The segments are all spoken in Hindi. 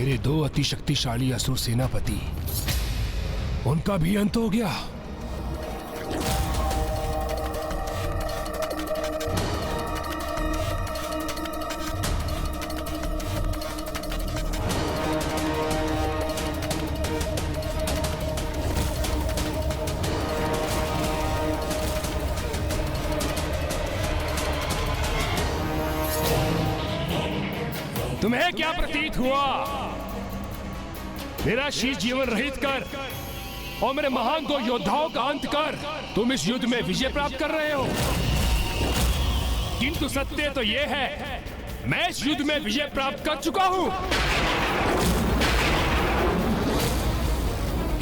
मेरे 2 अति शक्तिशाली असुर सेनापति, उनका भी अंत हो गया। तुम्हें क्या प्रतीत हुआ? मेरा शीश जीवन रहित कर और मेरे महान 2 योद्धाओं का अंत कर तुम इस युद्ध में विजय प्राप्त कर रहे हो। किंतु सत्य तो यह है, मैं इस युद्ध में विजय प्राप्त कर चुका हूं,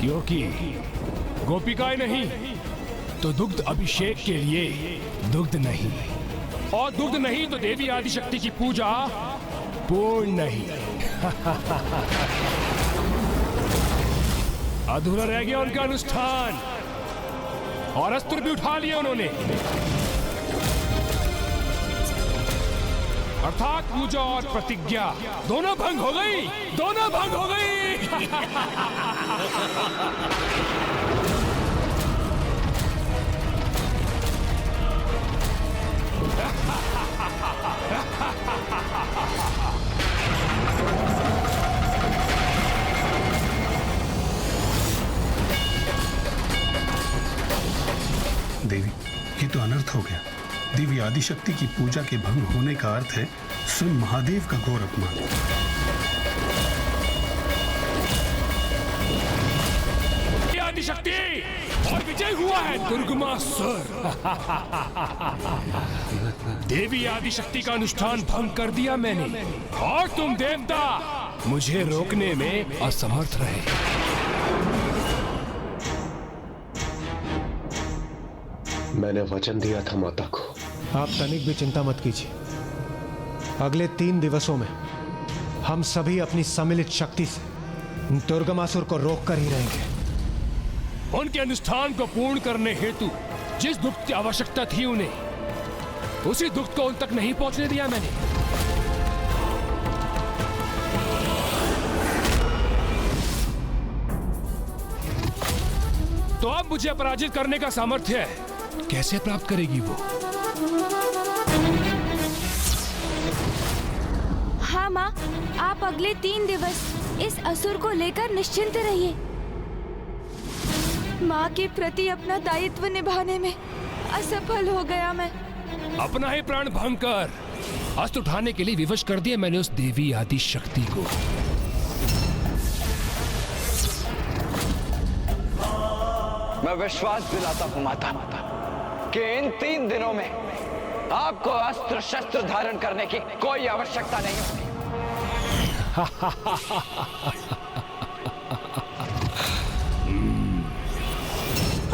क्योंकि गोपिकाएं नहीं तो दुग्ध अभिषेक के लिए दुग्ध नहीं, और दुग्ध नहीं तो देवी आदिशक्ति की पूजा पूर्ण नहीं। अधूरा रह गया उनका अनुष्ठान, और अस्त्र भी उठा लिए उन्होंने, अर्थात पूजा और प्रतिज्ञा दोनों भंग हो गई, दोनों भंग हो गई। देवी, ये तो अनर्थ हो गया। देवी आदिशक्ति की पूजा के भंग होने का अर्थ है स्वयं महादेव का घोर अपमान। आदिशक्ति और विजय हुआ है दुर्गमासुर। देवी आदिशक्ति का अनुष्ठान भंग कर दिया मैंने, और तुम देवता मुझे रोकने में असमर्थ रहे। मैंने वचन दिया था माता को। आप तनिक भी चिंता मत कीजिए, अगले 3 दिवसों में हम सभी अपनी सम्मिलित शक्ति से दुर्गमासुर को रोक कर ही रहेंगे। उनके अनुष्ठान को पूर्ण करने हेतु जिस दुष्ट की आवश्यकता थी उन्हें, उसी दुष्ट को उन तक नहीं पहुंचने दिया मैंने। तो अब मुझे पराजित करने का सामर्थ्य कैसे प्राप्त करेगी वो? हाँ माँ, आप अगले 3 दिवस इस असुर को लेकर निश्चिंत रहिए। माँ के प्रति अपना दायित्व निभाने में असफल हो गया मैं। अपना ही प्राण भंग कर अस्त्र उठाने के लिए विवश कर दिया मैंने उस देवी आदि शक्ति को। मैं विश्वास दिलाता हूँ माता कि इन 3 दिनों में आपको अस्त्र शस्त्र धारण करने की कोई आवश्यकता नहीं होती।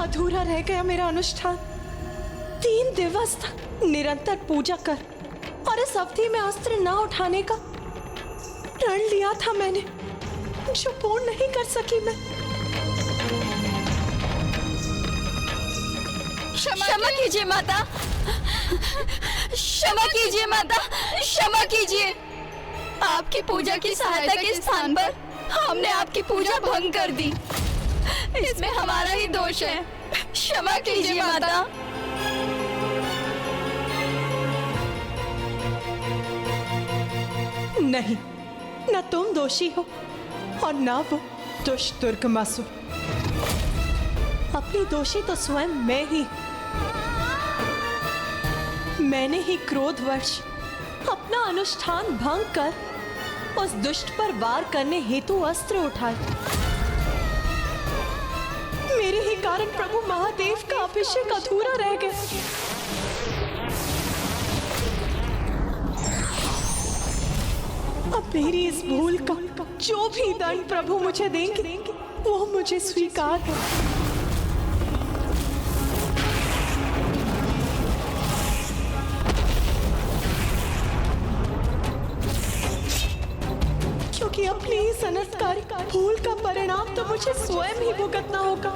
अधूरा रह गया मेरा अनुष्ठान। 3 दिवस तक निरंतर पूजा कर और इस अवधि में अस्त्र न उठाने का रण लिया था मैंने, जो पूर्ण नहीं कर सकी मैं। क्षमा कीजिए माता, क्षमा कीजिए माता, क्षमा कीजिए। आपकी पूजा की सहायता के स्थान पर हमने आपकी पूजा भंग कर दी, इसमें हमारा ही दोष है। क्षमा कीजिए माता। नहीं, न तुम दोषी हो और न वो दुष्ट दुर्गमासुर। अपनी दोषी तो स्वयं मैं ही। मैंने ही क्रोधवश अपना अनुष्ठान भंग कर उस दुष्ट पर वार करने हेतु अस्त्र उठाए। मेरे ही कारण प्रभु महादेव का अभिषेक अधूरा रह गया। अब मेरी इस भूल का जो भी दंड प्रभु मुझे देंगे वो मुझे स्वीकार है। क्योंकि अपनी इस अनर्थकारी भूल का परिणाम तो मुझे स्वयं ही भुगतना होगा।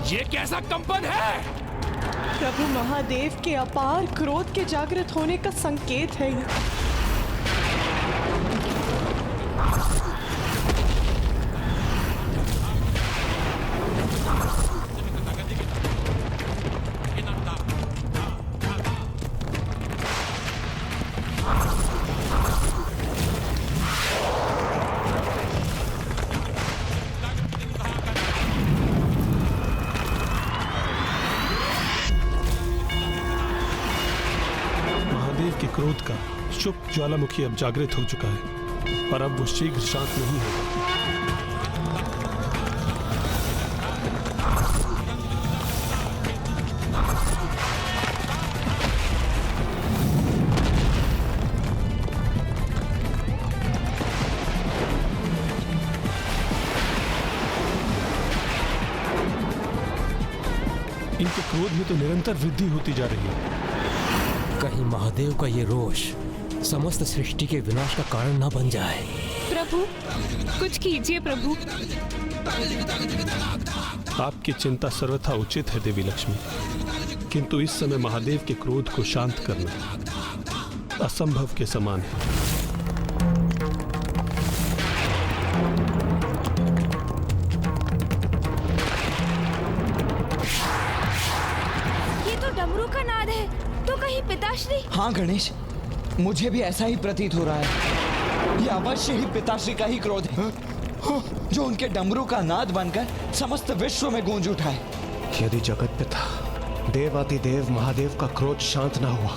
ये कैसा कंपन है? प्रभु महादेव के अपार क्रोध के जागृत होने का संकेत है ये। क्रोध का शुभ ज्वालामुखी अब जागृत हो चुका है और अब वो शीघ्र शांत नहीं होगा। इनके क्रोध में तो निरंतर वृद्धि होती जा रही है। कहीं महादेव का ये रोष समस्त सृष्टि के विनाश का कारण न बन जाए। प्रभु, कुछ कीजिए प्रभु। आपकी चिंता सर्वथा उचित है देवी लक्ष्मी, किंतु इस समय महादेव के क्रोध को शांत करना असंभव के समान है। ये तो डमरू का नाद है, तो कहीं पिताश्री? हाँ गणेश, मुझे भी ऐसा ही प्रतीत हो रहा है। ये अवश्य ही पिताश्री का ही क्रोध है, जो उनके डमरू का नाद बनकर समस्त विश्व में गूंज उठा है। यदि जगत पिता देवातिदेव महादेव का क्रोध शांत ना हुआ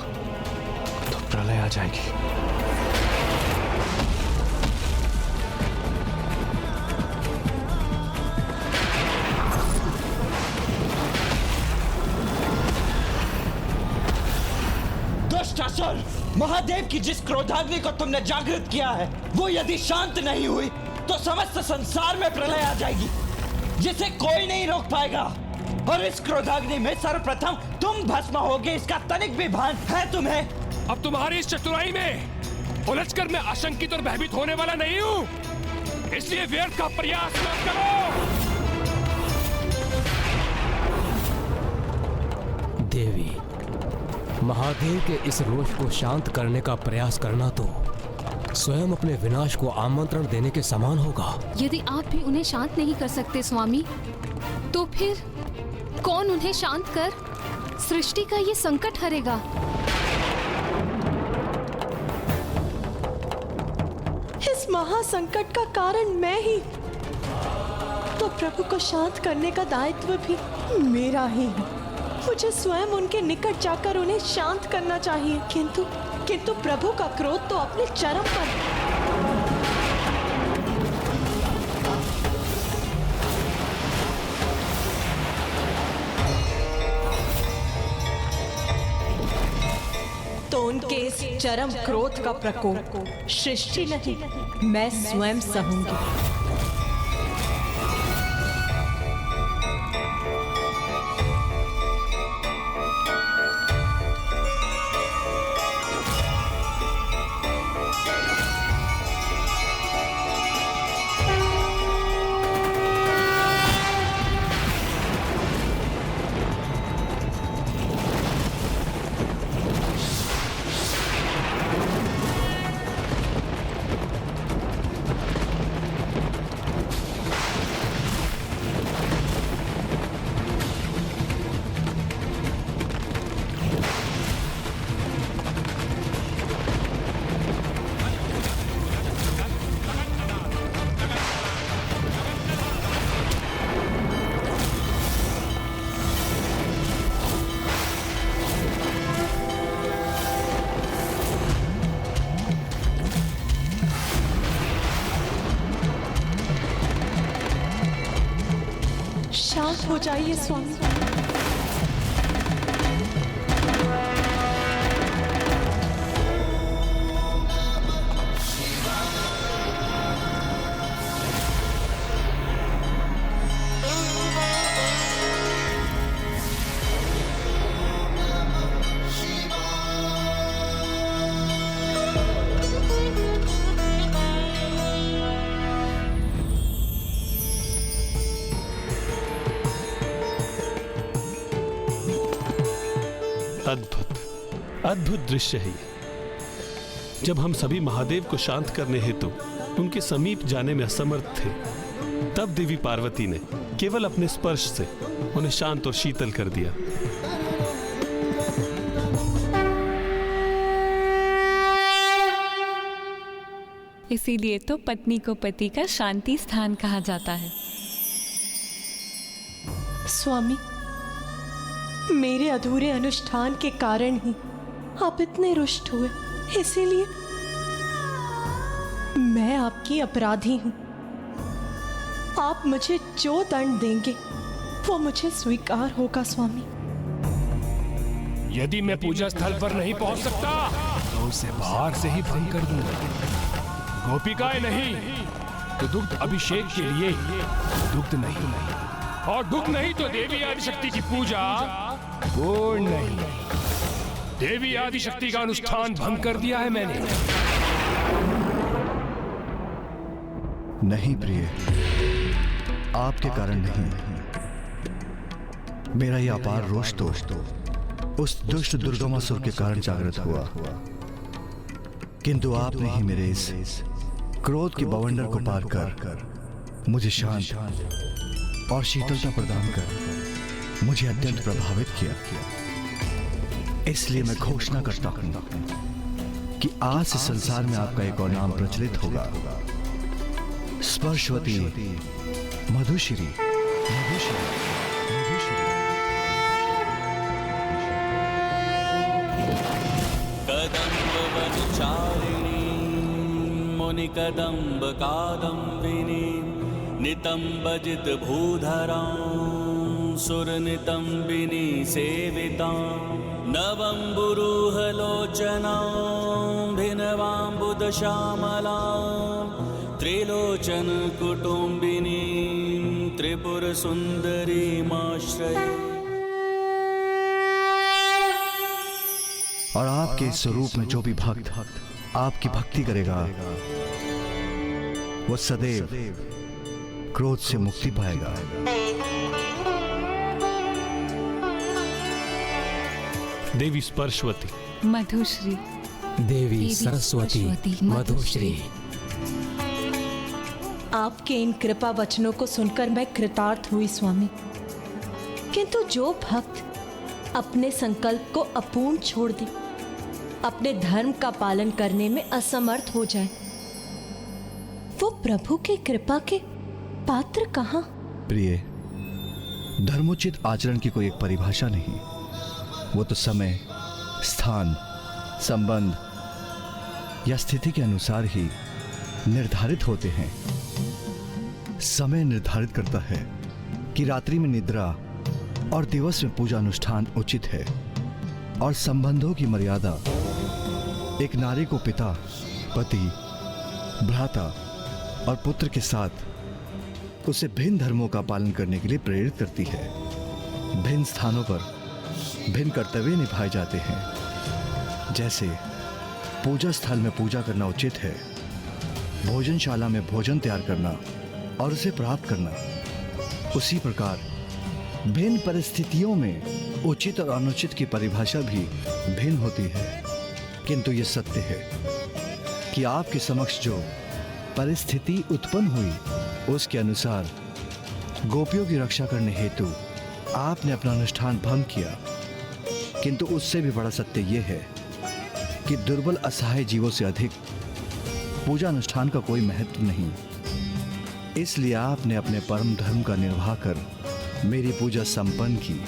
तो प्रलय आ जाएगी। दुष्टासुर, महादेव की जिस क्रोधाग्नि को तुमने जागृत किया है, वो यदि शांत नहीं हुई तो समस्त संसार में प्रलय आ जाएगी, जिसे कोई नहीं रोक पाएगा। और इस क्रोधाग्नि में सर्वप्रथम तुम भस्म होगे, इसका तनिक भी भान है तुम्हें? अब तुम्हारी इस चतुराई में उलझकर मैं आशंकित और भयभीत होने वाला नहीं हूं, इसलिए व्यर्थ का प्रयास मत करो। देवी, महादेव के इस रोष को शांत करने का प्रयास करना तो स्वयं अपने विनाश को आमंत्रण देने के समान होगा। यदि आप भी उन्हें शांत नहीं कर सकते स्वामी, तो फिर कौन उन्हें शांत कर सृष्टि का ये संकट हरेगा? इस महासंकट का कारण मैं ही, तो प्रभु को शांत करने का दायित्व भी मेरा ही है। मुझे स्वयं उनके निकट जाकर उन्हें शांत करना चाहिए, किंतु प्रभु का क्रोध तो अपने चरम पर है। तो उनके इस चरम क्रोध का प्रकोप सृष्टि नहीं, मैं स्वयं सहूंगी। शांत हो जाइए स्वामी। अद्भुत अद्भुत दृश्य है ये। जब हम सभी महादेव को शांत करने हेतु उनके समीप जाने में असमर्थ थे, तब देवी पार्वती ने केवल अपने स्पर्श से उन्हें शांत और शीतल कर दिया। इसीलिए तो पत्नी को पति का शांति स्थान कहा जाता है। स्वामी, मेरे अधूरे अनुष्ठान के कारण ही आप इतने रुष्ट हुए, इसीलिए मैं आपकी अपराधी हूं। आप मुझे जो दंड देंगे वो मुझे स्वीकार होगा स्वामी। यदि मैं पूजा स्थल पर नहीं पहुंच सकता तो उसे बाहर से ही भंग कर दूंगा। गोपिकाएं नहीं तो दुग्ध अभिषेक के लिए दुग्ध नहीं, और दुग्ध नहीं तो देवी आदिशक्ति की पूजा पूर्ण नहीं। देवी आदिशक्ति का अनुष्ठान भंग कर दिया है मैंने। नहीं प्रिय, आपके कारण नहीं। मेरा यह अपार रोष तो उस दुष्ट दुर्गमासुर के कारण जागृत हुआ, किंतु आपने ही मेरे इस क्रोध के बवंडर को पार कर मुझे शांत और शीतलता प्रदान कर मुझे अत्यंत प्रभावित किया। इसलिए मैं घोषणा करता हूं कि आज से संसार में आपका एक और नाम प्रचलित होगा, स्पर्शवती मधुश्री। मुनिकदम्ब कादम्बिनी नितम्बजित भूधरां सुरनितम्बिनी सेवितां नवम्बुरुहलोचनां भिनवाम्बुदश्यामलां त्रिलोचन कुटुम्बिनी त्रिपुर सुंदरीमाश्रये। और आपके स्वरूप में जो भी भक्त आपकी भक्ति करेगा वो सदैव क्रोध से मुक्ति पाएगा। देवी स्पर्शवती, मधुश्री, देवी सरस्वती, मधुश्री। आपके इन कृपा वचनों को सुनकर मैं कृतार्थ हुई स्वामी, किंतु जो भक्त अपने संकल्प को अपूर्ण छोड़ दे, अपने धर्म का पालन करने में असमर्थ हो जाए, वो प्रभु के कृपा के पात्र कहां? प्रिय, धर्मोचित आचरण की कोई एक परिभाषा नहीं, वो तो समय, स्थान, संबंध या स्थिति के अनुसार ही निर्धारित होते हैं। समय निर्धारित करता है कि रात्रि में निद्रा और दिवस में पूजा अनुष्ठान उचित है, और संबंधों की मर्यादा एक नारी को पिता, पति, भ्राता और पुत्र के साथ उसे भिन्न धर्मों का पालन करने के लिए प्रेरित करती है। भिन्न स्थानों पर भिन्न कर्तव्य निभाए जाते हैं। जैसे पूजा स्थल में पूजा करना उचित है, भोजनशाला में भोजन तैयार करना और उसे प्राप्त करना, उसी प्रकार भिन्न परिस्थितियों में उचित और अनुचित की परिभाषा भी भिन्न होती है। किंतु ये सत्य है कि आपके समक्ष जो परिस्थिति उत्पन्न हुई उसके अनुसार गोपियों की रक्षा करने हेतु आपने अपना अनुष्ठान भंग किया। किंतु उससे भी बड़ा सत्य यह है कि दुर्बल असहाय जीवों से अधिक पूजा अनुष्ठान का कोई महत्व नहीं। इसलिए आपने अपने परम धर्म का निर्वाह कर मेरी पूजा संपन्न की।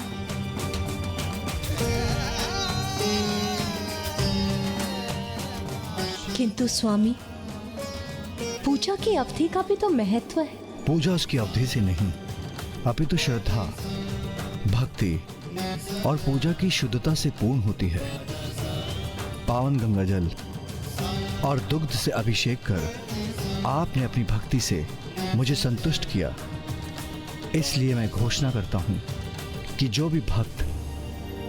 किंतु स्वामी, पूजा की अवधि का भी तो महत्व है। पूजा उसकी अवधि से नहीं, अपितु श्रद्धा, भक्ति और पूजा की शुद्धता से पूर्ण होती है। पावन गंगाजल और दुग्ध से अभिषेक कर आपने अपनी भक्ति से मुझे संतुष्ट किया। इसलिए मैं घोषणा करता हूं कि जो भी भक्त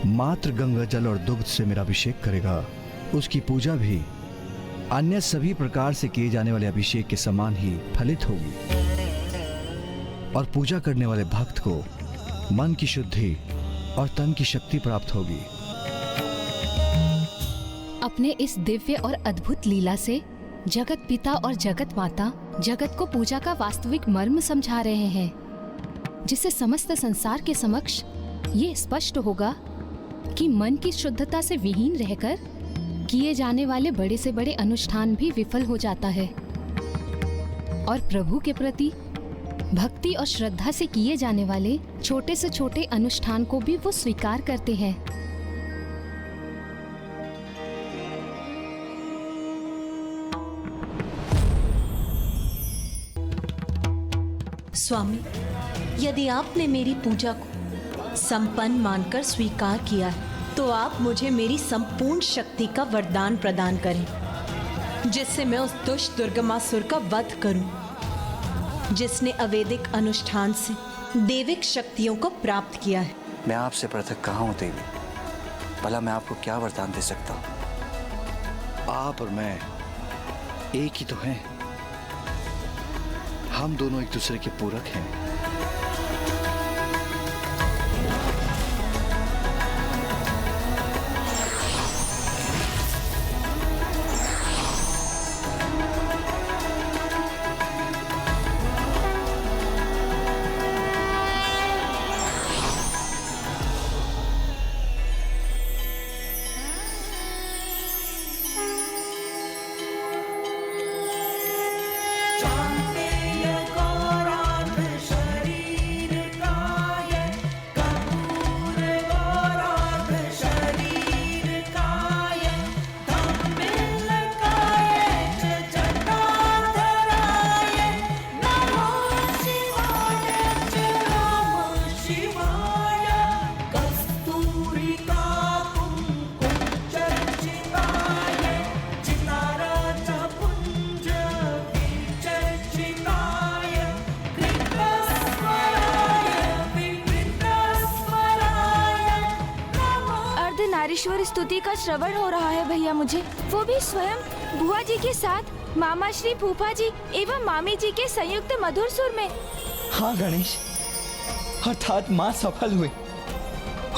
मात्र गंगाजल और दुग्ध से मेरा अभिषेक करेगा, उसकी पूजा भी अन्य सभी प्रकार से किए जाने वाले अभिषेक के समान ही फलित होगी, और पूजा करने वाले भक्त को मन की शुद्धि और तन की शक्ति प्राप्त होगी। अपने इस दिव्य और अद्भुत लीला से जगत पिता और जगत माता जगत को पूजा का वास्तविक मर्म समझा रहे हैं, जिससे समस्त संसार के समक्ष ये स्पष्ट होगा कि मन की शुद्धता से विहीन रहकर किए जाने वाले बड़े से बड़े अनुष्ठान भी विफल हो जाता है और प्रभु के प्रति भक्ति और श्रद्धा से किए जाने वाले छोटे से छोटे अनुष्ठान को भी वो स्वीकार करते हैं। स्वामी, यदि आपने मेरी पूजा को संपन्न मानकर स्वीकार किया है तो आप मुझे मेरी संपूर्ण शक्ति का वरदान प्रदान करें, जिससे मैं उस दुष्ट दुर्गमासुर का वध करूं, जिसने अवैदिक अनुष्ठान से दैविक शक्तियों को प्राप्त किया है। मैं आपसे पृथक कहाँ हूँ देवी? भला मैं आपको क्या वरदान दे सकता हूँ? आप और मैं एक ही तो हैं। हम दोनों एक दूसरे के पूरक हैं। नारीश्वर स्तुति का श्रवण हो रहा है भैया मुझे, वो भी स्वयं बुआ जी के साथ मामा श्री, फूफा जी एवं मामी जी के संयुक्त मधुर सुर में। हाँ गणेश, अर्थात माँ सफल हुई,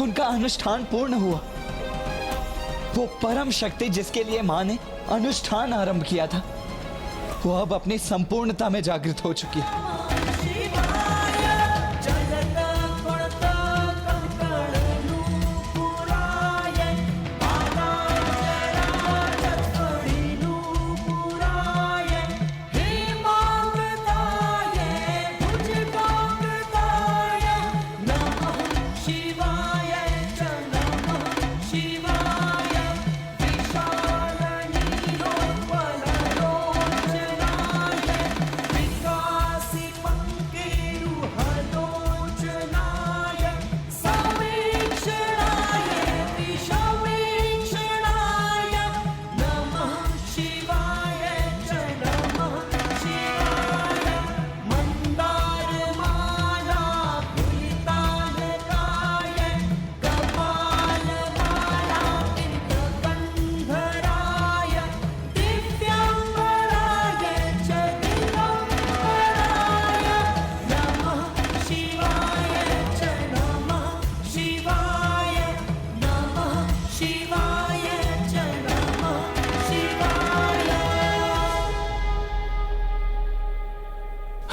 उनका अनुष्ठान पूर्ण हुआ। वो परम शक्ति जिसके लिए माँ ने अनुष्ठान आरंभ किया था, वो अब अपनी संपूर्णता में जागृत हो चुकी है।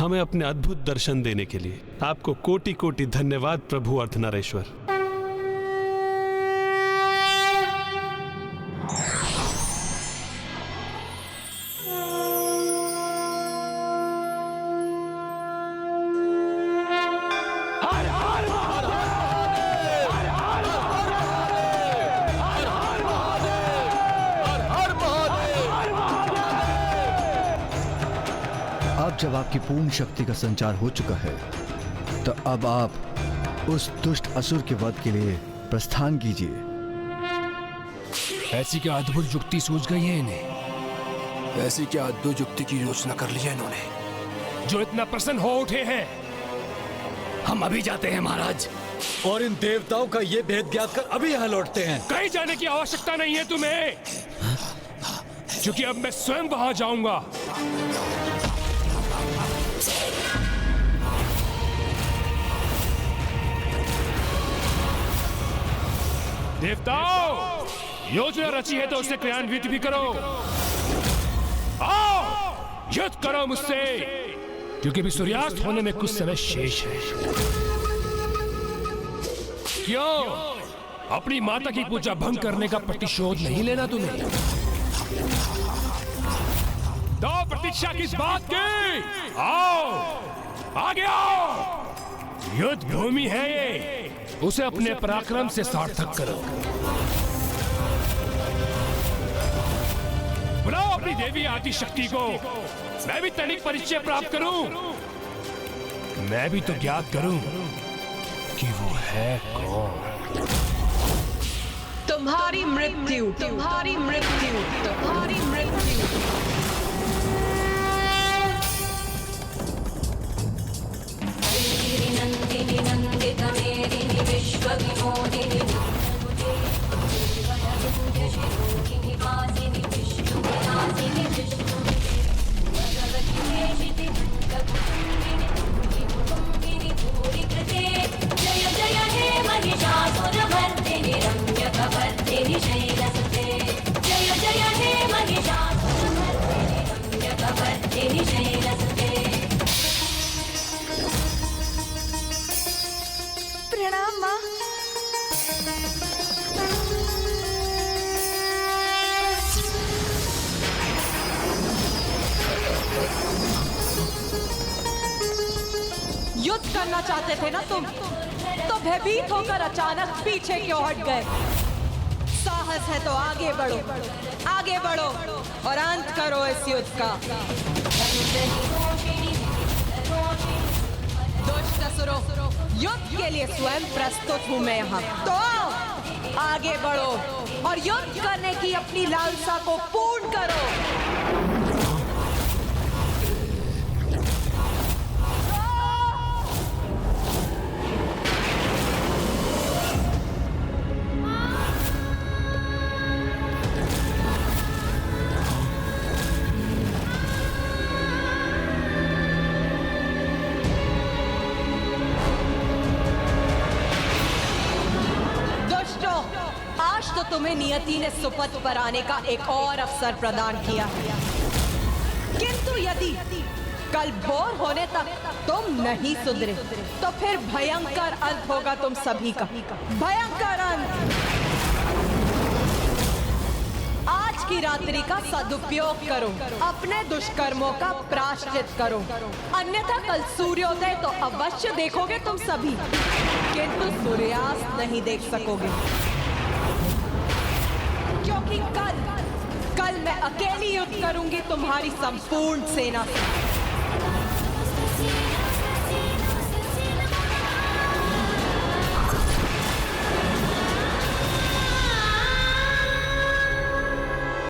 हमें अपने अद्भुत दर्शन देने के लिए आपको कोटि कोटि धन्यवाद प्रभु अर्धनारीश्वर। जब आपकी पूर्ण शक्ति का संचार हो चुका है तो अब आप उस दुष्ट असुर के वध के लिए प्रस्थान कीजिए। ऐसी क्या अद्भुत युक्ति सूझ गई है इन्हें? ऐसी क्या अद्भुत युक्ति की योजना कर ली है इन्होंने, जो इतना प्रसन्न हो उठे हैं? हम अभी जाते हैं महाराज, और इन देवताओं का ये भेद ज्ञात कर अभी यहाँ लौटते हैं। कहीं जाने की आवश्यकता नहीं है तुम्हें, क्योंकि अब मैं स्वयं वहां जाऊंगा। देवताओं, योजना रची है तो उसे क्रियान्वित भी करो। आओ युद्ध करो मुझसे, क्योंकि अभी सूर्यास्त होने में कुछ समय शेष है। क्यों अपनी माता की पूजा भंग करने का प्रतिशोध नहीं लेना तुम्हें? तो प्रतीक्षा किस बात की? आओ आगे आओ, युद्ध भूमि है ये, उसे अपने पराक्रम से सार्थक करो। बुलाओ अपनी देवी आदि शक्ति को, मैं भी तनिक परिचय प्राप्त करूं, मैं भी तो ज्ञात करूं कि वो है कौन। तुम्हारी मृत्यु, तुम्हारी मृत्यु, तुम्हारी मृत्यु। नंदिनी नंदित मेदिनी विश्व विमोदिनी शिरोगिनी वासिनी विष्णु विलासिनी विष्णु भगवती देशिति कुटुंबिनी भूरि कृते जय जय हे महिषासुरमर्दिनि रम्यकवर्दिनि शैलसुते जय जय हे महिषासुरमर्दिनि रम्यकवर्दिनि शैलसुते। प्रणाम माँ। युद्ध करना चाहते थे ना तुम, तो भयभीत होकर अचानक पीछे क्यों हट गए? साहस है तो आगे बढ़ो, आगे बढ़ो और अंत करो इस युद्ध का। दुष्ट असुरों, युद्ध के लिए स्वयं प्रस्तुत हूं मैं यहाँ, तो आओ आगे बढ़ो और युद्ध करने की अपनी लालसा को पूर्ण करो। तुम्हें नियति ने सुपथ पर आने का एक और अवसर प्रदान किया है, किंतु यदि कल भोर होने तक तुम नहीं सुधरे तो फिर भयंकर अंत होगा तुम सभी का, भयंकर अंत। आज की रात्रि का सदुपयोग करो, अपने दुष्कर्मों का प्रायश्चित करो, अन्यथा कल सूर्योदय तो अवश्य देखोगे तुम सभी, किंतु सूर्यास्त नहीं देख सकोगे, क्योंकि कल मैं अकेली युद्ध करूंगी तुम्हारी संपूर्ण सेना से।